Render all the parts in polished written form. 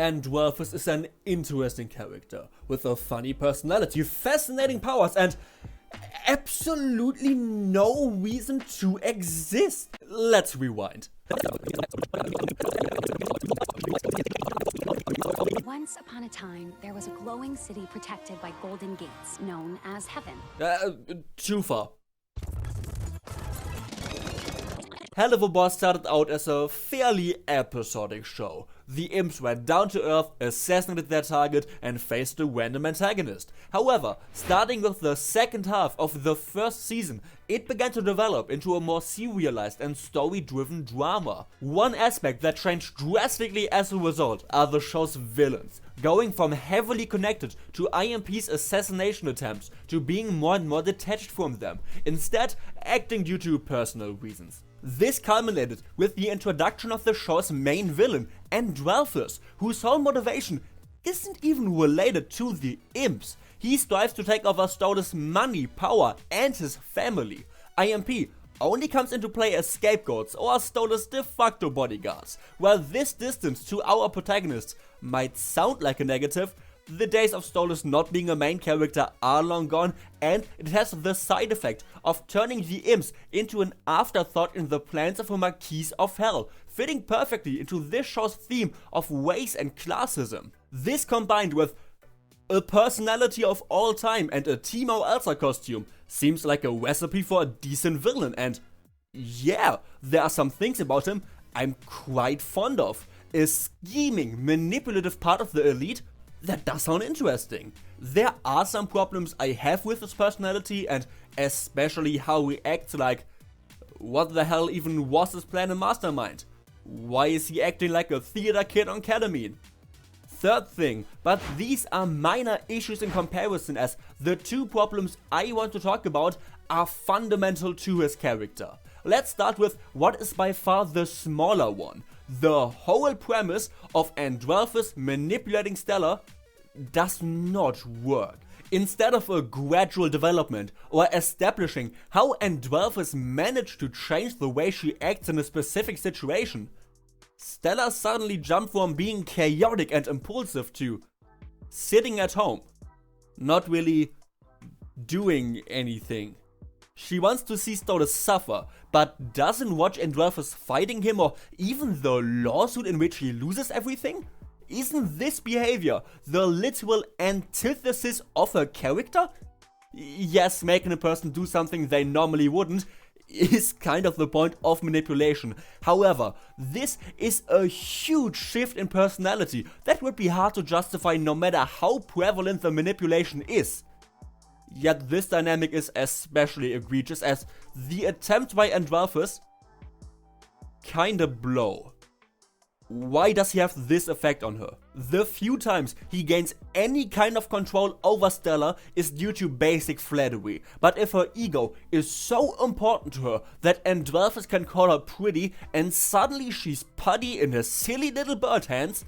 Andrealphus is an interesting character, with a funny personality, fascinating powers, and absolutely no reason to exist. Let's rewind. Once upon a time, there was a glowing city protected by golden gates, known as Heaven. Too far. Helluva Boss started out as a fairly episodic show. The imps went down to earth, assassinated their target, and faced a random antagonist. However, starting with the second half of the first season, it began to develop into a more serialized and story-driven drama. One aspect that changed drastically as a result are the show's villains, going from heavily connected to IMP's assassination attempts to being more and more detached from them, instead acting due to personal reasons. This culminated with the introduction of the show's main villain, Andrealphus, whose whole motivation isn't even related to the imps. He strives to take over Stella's money, power, and his family. IMP only comes into play as scapegoats or Stella's de facto bodyguards. While this distance to our protagonist might sound like a negative, the days of Stella's not being a main character are long gone, and it has the side effect of turning the imps into an afterthought in the plans of a Marquise of Hell, fitting perfectly into this show's theme of race and classism. This combined with a personality of all time and a Timo Elsa costume seems like a recipe for a decent villain, and yeah, there are some things about him I'm quite fond of. A scheming, manipulative part of the elite? That does sound interesting. There are some problems I have with his personality, and especially how he acts like, what the hell even was his plan and mastermind? Why is he acting like a theater kid on ketamine? Third thing, but these are minor issues in comparison, as the two problems I want to talk about are fundamental to his character. Let's start with what is by far the smaller one. The whole premise of Andrealphus manipulating Stella does not work. Instead of a gradual development or establishing how Andrealphus managed to change the way she acts in a specific situation, Stella suddenly jumped from being chaotic and impulsive to sitting at home, not really doing anything. She wants to see Stella suffer, but doesn't watch Andrealphus fighting him or even the lawsuit in which he loses everything? Isn't this behavior the literal antithesis of her character? Yes, making a person do something they normally wouldn't is kind of the point of manipulation. However, this is a huge shift in personality that would be hard to justify no matter how prevalent the manipulation is. Yet this dynamic is especially egregious as the attempt by Andrealphus kinda blow. Why does he have this effect on her? The few times he gains any kind of control over Stella is due to basic flattery, but if her ego is so important to her that Andrealphus can call her pretty and suddenly she's putty in her silly little bird hands,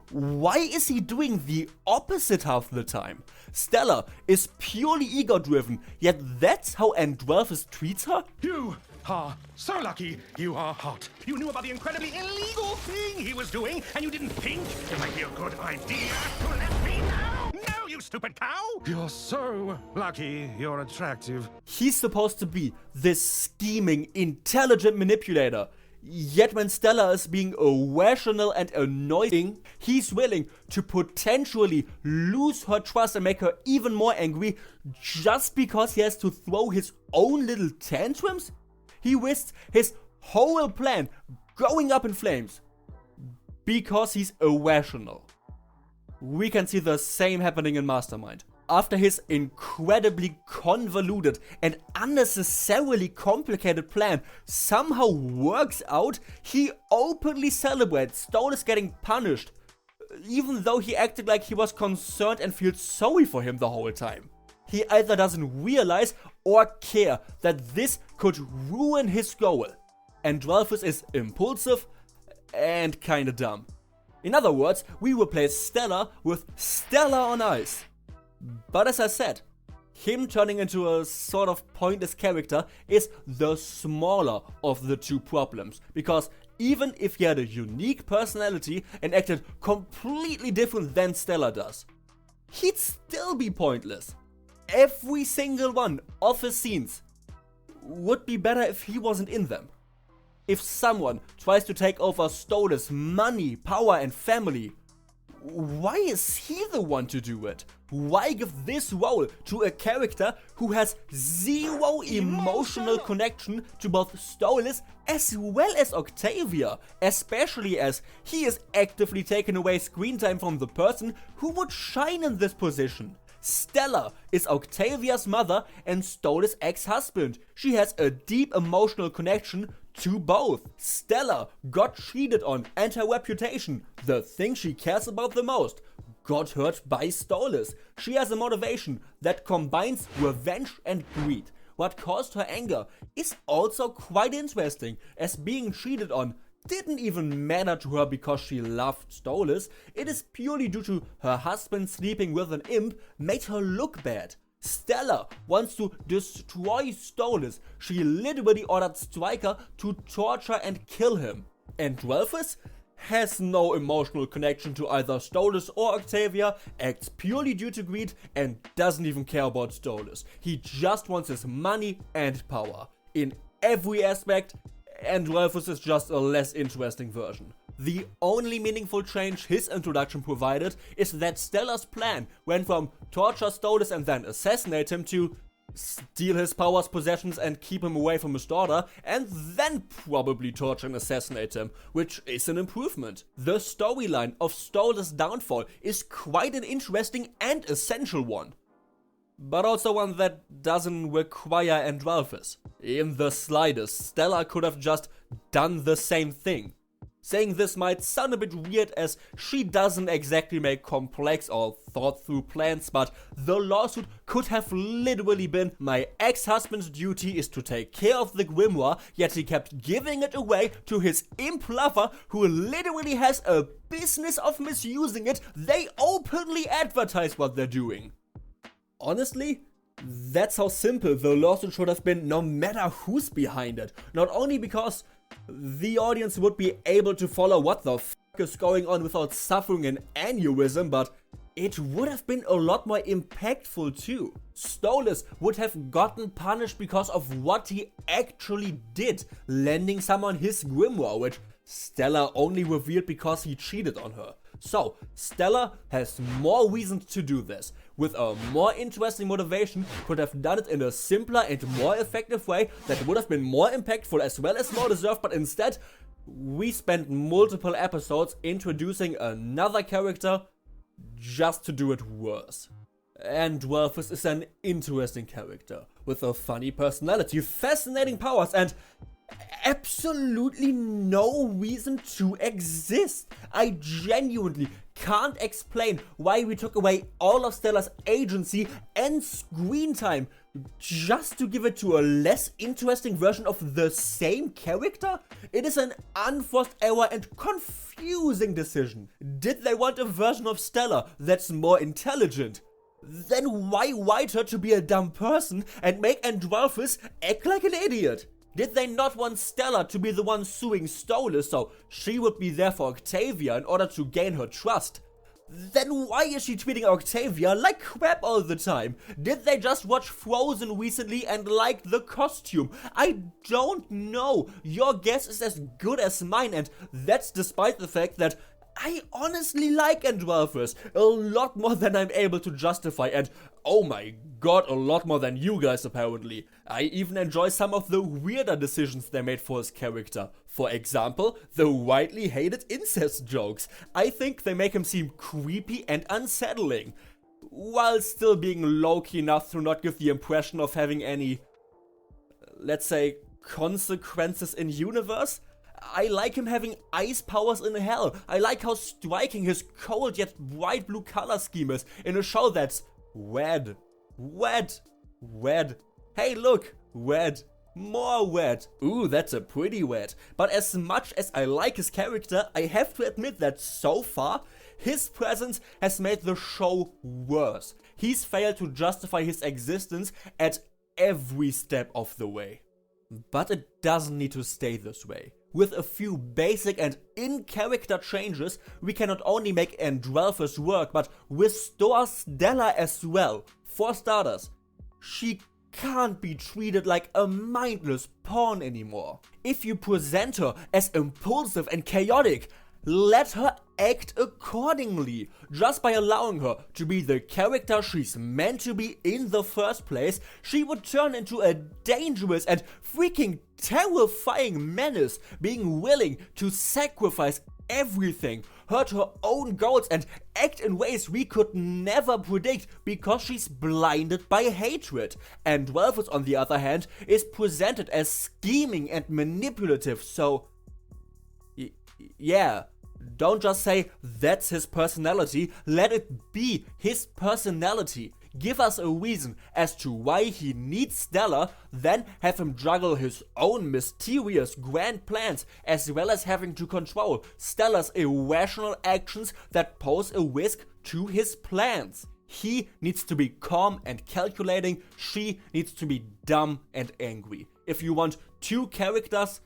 why is he doing the opposite half the time? Stella is purely ego-driven, yet that's how Andrealphus treats her? You are so lucky you are hot. You knew about the incredibly illegal thing he was doing, and you didn't think it might be a good idea to let me know? No, you stupid cow! You're so lucky you're attractive. He's supposed to be this scheming, intelligent manipulator. Yet when Stella is being irrational and annoying, he's willing to potentially lose her trust and make her even more angry just because he has to throw his own little tantrums? He risks his whole plan going up in flames because he's irrational. We can see the same happening in Mastermind. After his incredibly convoluted and unnecessarily complicated plan somehow works out, he openly celebrates Stolas getting punished, even though he acted like he was concerned and feels sorry for him the whole time. He either doesn't realize or care that this could ruin his goal. Andrealphus is impulsive and kinda dumb. In other words, we replace Stella with Stella on ice. But as I said, him turning into a sort of pointless character is the smaller of the two problems, because even if he had a unique personality and acted completely different than Stella does. He'd still be pointless. Every single one of his scenes would be better if he wasn't in them. If someone tries to take over Stolla's money, power and family, why is he the one to do it? Why give this role to a character who has zero emotional connection to both Stolas as well as Octavia, especially as he is actively taking away screen time from the person who would shine in this position? Stella is Octavia's mother and Stolas' ex-husband. She has a deep emotional connection to both. Stella got cheated on and her reputation, the thing she cares about the most, got hurt by Stolas. She has a motivation that combines revenge and greed. What caused her anger is also quite interesting, as being cheated on didn't even matter to her because she loved Stolas. It is purely due to her husband sleeping with an imp made her look bad. Stella wants to destroy Stolas. She literally ordered Stryker to torture and kill him. Andrealphus has no emotional connection to either Stolas or Octavia, acts purely due to greed, and doesn't even care about Stolas. He just wants his money and power. In every aspect, Andrealphus is just a less interesting version. The only meaningful change his introduction provided is that Stella's plan went from torture Stolas and then assassinate him to steal his powers, possessions and keep him away from his daughter, and then probably torture and assassinate him, which is an improvement. The storyline of Stolas' downfall is quite an interesting and essential one, but also one that doesn't require Andrealphus. In the slightest, Stella could have just done the same thing. Saying this might sound a bit weird as she doesn't exactly make complex or thought through plans, but the lawsuit could have literally been, my ex-husband's duty is to take care of the grimoire, yet he kept giving it away to his imp lover who literally has a business of misusing it. They openly advertise what they're doing. Honestly, that's how simple the lawsuit should have been, no matter who's behind it. Not only because the audience would be able to follow what the f is going on without suffering an aneurysm, but it would have been a lot more impactful too. Stolas would have gotten punished because of what he actually did, lending someone his grimoire, which Stella only revealed because he cheated on her. So, Stella has more reasons to do this. With a more interesting motivation, could have done it in a simpler and more effective way that would have been more impactful as well as more deserved, but instead, we spent multiple episodes introducing another character just to do it worse. Andrealphus is an interesting character, with a funny personality, fascinating powers, and absolutely no reason to exist. I genuinely can't explain why we took away all of Stella's agency and screen time just to give it to a less interesting version of the same character. It is an unforced error and confusing decision. Did they want a version of Stella that's more intelligent? Then why write her to be a dumb person and make Andrealphus act like an idiot? Did they not want Stella to be the one suing Stolas so she would be there for Octavia in order to gain her trust? Then why is she treating Octavia like crap all the time? Did they just watch Frozen recently and like the costume? I don't know. Your guess is as good as mine, and that's despite the fact that I honestly like Andrealphus a lot more than I'm able to justify, and oh my god, a lot more than you guys apparently. I even enjoy some of the weirder decisions they made for his character. For example, the widely hated incest jokes. I think they make him seem creepy and unsettling, while still being low-key enough to not give the impression of having any, let's say, consequences in universe. I like him having ice powers in hell. I like how striking his cold yet bright blue color scheme is in a show that's red. Hey look, red. More red. Ooh, that's a pretty red. But as much as I like his character, I have to admit that so far, his presence has made the show worse. He's failed to justify his existence at every step of the way. But it doesn't need to stay this way. With a few basic and in-character changes, we can not only make Andrealphus work, but restore Stella as well. For starters, she can't be treated like a mindless pawn anymore. If you present her as impulsive and chaotic, let her act accordingly. Just by allowing her to be the character she's meant to be in the first place, she would turn into a dangerous and freaking terrifying menace, being willing to sacrifice everything, hurt her own goals, and act in ways we could never predict because she's blinded by hatred. And Andrealphus, on the other hand, is presented as scheming and manipulative, so yeah, don't just say that's his personality, let it be his personality. Give us a reason as to why he needs Stella, then have him juggle his own mysterious grand plans, as well as having to control Stella's irrational actions that pose a risk to his plans. He needs to be calm and calculating, she needs to be dumb and angry. If you want two characters,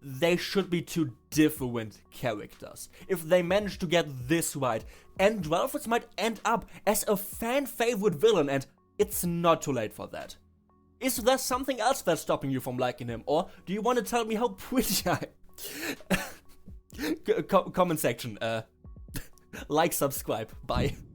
they should be two different characters. If they manage to get this right, Andrealphus might end up as a fan-favorite villain, and it's not too late for that. Is there something else that's stopping you from liking him, or do you want to tell me how pretty I am? Comment section, like, subscribe, bye.